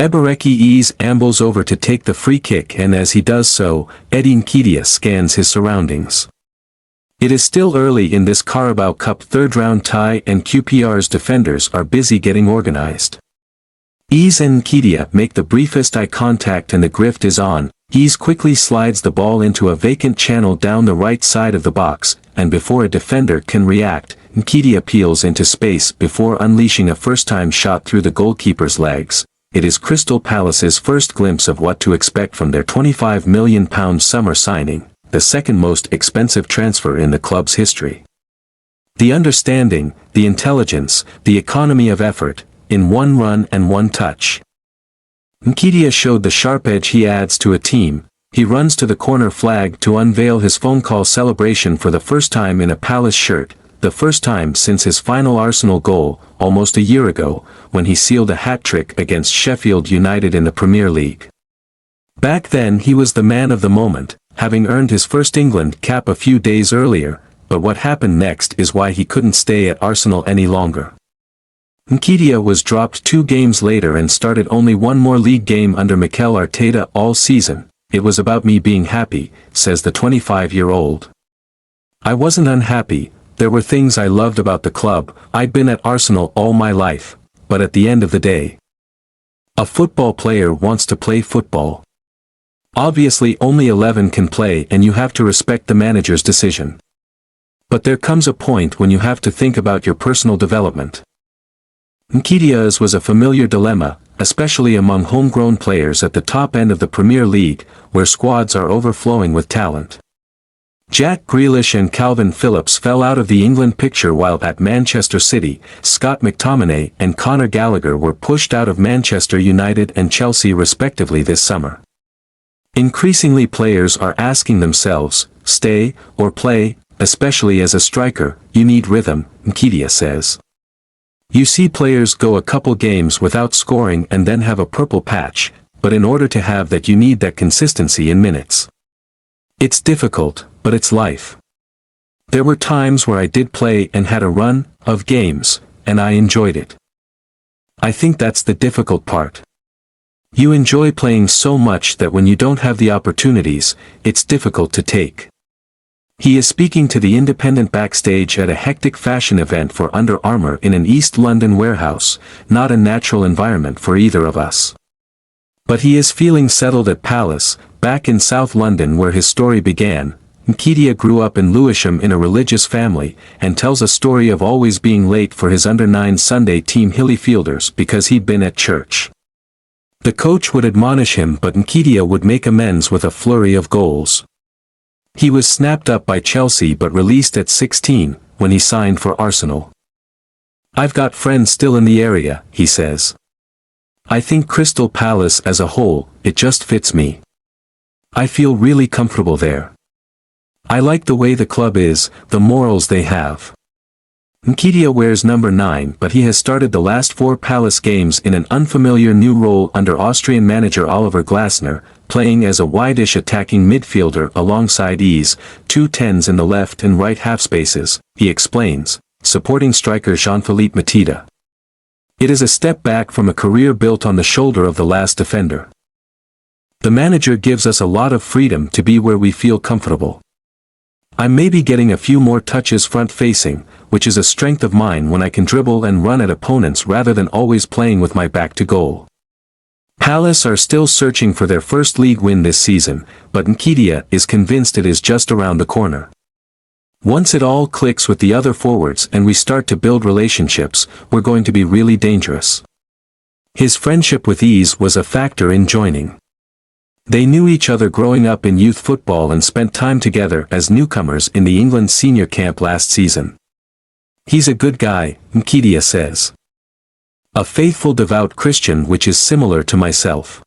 Nketiah ambles over to take the free kick, and as he does so, Nketiah scans his surroundings. It is still early in this Carabao Cup third-round tie and QPR's defenders are busy getting organized. Ease and Nketiah make the briefest eye contact and the grift is on. Ease quickly slides the ball into a vacant channel down the right side of the box, and before a defender can react, Nketiah peels into space before unleashing a first-time shot through the goalkeeper's legs. It is Crystal Palace's first glimpse of what to expect from their £25 million summer signing, the second most expensive transfer in the club's history. The understanding, the intelligence, the economy of effort, in one run and one touch. Nketiah showed the sharp edge he adds to a team. He runs to the corner flag to unveil his phone call celebration for the first time in a Palace shirt, the first time since his final Arsenal goal, almost a year ago, when he sealed a hat-trick against Sheffield United in the Premier League. Back then he was the man of the moment, having earned his first England cap a few days earlier, but what happened next is why he couldn't stay at Arsenal any longer. Nketiah was dropped 2 games later and started only one more league game under Mikel Arteta all season. It was about me being happy, says the 25-year-old. I wasn't unhappy, there were things I loved about the club. I'd been at Arsenal all my life, but at the end of the day, a football player wants to play football. Obviously only 11 can play and you have to respect the manager's decision. But there comes a point when you have to think about your personal development. Nketiah's was a familiar dilemma, especially among homegrown players at the top end of the Premier League, where squads are overflowing with talent. Jack Grealish and Calvin Phillips fell out of the England picture while at Manchester City. Scott McTominay and Conor Gallagher were pushed out of Manchester United and Chelsea respectively this summer. Increasingly players are asking themselves, stay or play, especially as a striker, you need rhythm, Nketiah says. You see players go a couple games without scoring and then have a purple patch, but in order to have that you need that consistency in minutes. It's difficult, but it's life. There were times where I did play and had a run of games, and I enjoyed it. I think that's the difficult part. You enjoy playing so much that when you don't have the opportunities, it's difficult to take. He is speaking to the Independent backstage at a hectic fashion event for Under Armour in an East London warehouse, not a natural environment for either of us. But he is feeling settled at Palace, back in South London where his story began. Nketiah grew up in Lewisham in a religious family, and tells a story of always being late for his under-9 Sunday team Hillyfielders because he'd been at church. The coach would admonish him, but Nketiah would make amends with a flurry of goals. He was snapped up by Chelsea but released at 16, when he signed for Arsenal. I've got friends still in the area, he says. I think Crystal Palace as a whole, it just fits me. I feel really comfortable there. I like the way the club is, the morals they have. Nketiah wears number 9, but he has started the last 4 Palace games in an unfamiliar new role under Austrian manager Oliver Glasner, playing as a wide-ish attacking midfielder alongside Ease, 2 10s in the left and right half spaces, he explains, supporting striker Jean-Philippe Mateta. It is a step back from a career built on the shoulder of the last defender. The manager gives us a lot of freedom to be where we feel comfortable. I'm maybe getting a few more touches front-facing, which is a strength of mine when I can dribble and run at opponents rather than always playing with my back to goal. Palace are still searching for their first league win this season, but Nketiah is convinced it is just around the corner. Once it all clicks with the other forwards and we start to build relationships, we're going to be really dangerous. His friendship with Ease was a factor in joining. They knew each other growing up in youth football and spent time together as newcomers in the England senior camp last season. He's a good guy, Nketiah says. A faithful devout Christian, which is similar to myself.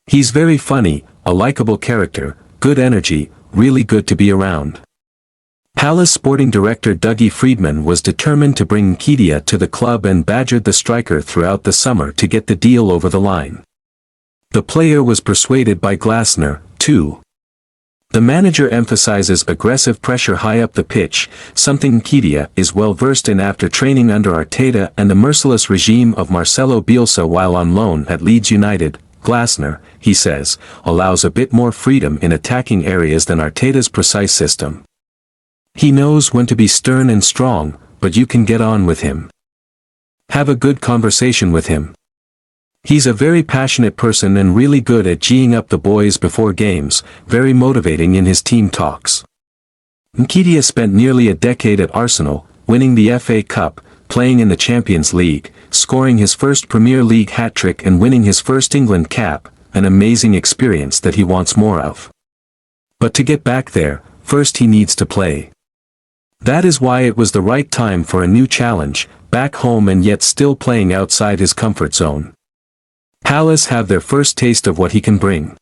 He's very funny, a likable character, good energy, really good to be around. Palace sporting director Dougie Freedman was determined to bring Nketiah to the club and badgered the striker throughout the summer to get the deal over the line. The player was persuaded by Glasner, too. The manager emphasizes aggressive pressure high up the pitch, something Nketiah is well versed in after training under Arteta and the merciless regime of Marcelo Bielsa while on loan at Leeds United. Glasner, he says, allows a bit more freedom in attacking areas than Arteta's precise system. He knows when to be stern and strong, but you can get on with him. Have a good conversation with him. He's a very passionate person and really good at geeing up the boys before games, very motivating in his team talks. Nketiah spent nearly a decade at Arsenal, winning the FA Cup, playing in the Champions League, scoring his first Premier League hat-trick and winning his first England cap, an amazing experience that he wants more of. But to get back there, first he needs to play. That is why it was the right time for a new challenge, back home and yet still playing outside his comfort zone. Palace have their first taste of what he can bring.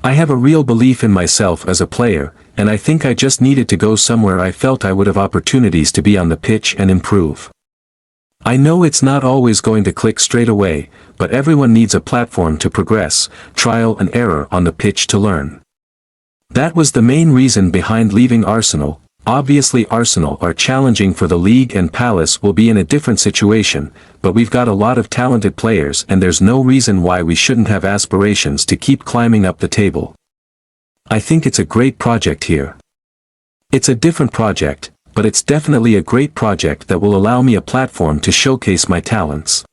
I have a real belief in myself as a player, and I think I just needed to go somewhere I felt I would have opportunities to be on the pitch and improve. I know it's not always going to click straight away, but everyone needs a platform to progress, trial and error on the pitch to learn. That was the main reason behind leaving Arsenal. Obviously Arsenal are challenging for the league and Palace will be in a different situation, but we've got a lot of talented players and there's no reason why we shouldn't have aspirations to keep climbing up the table. I think it's a great project here. It's a different project, but it's definitely a great project that will allow me a platform to showcase my talents.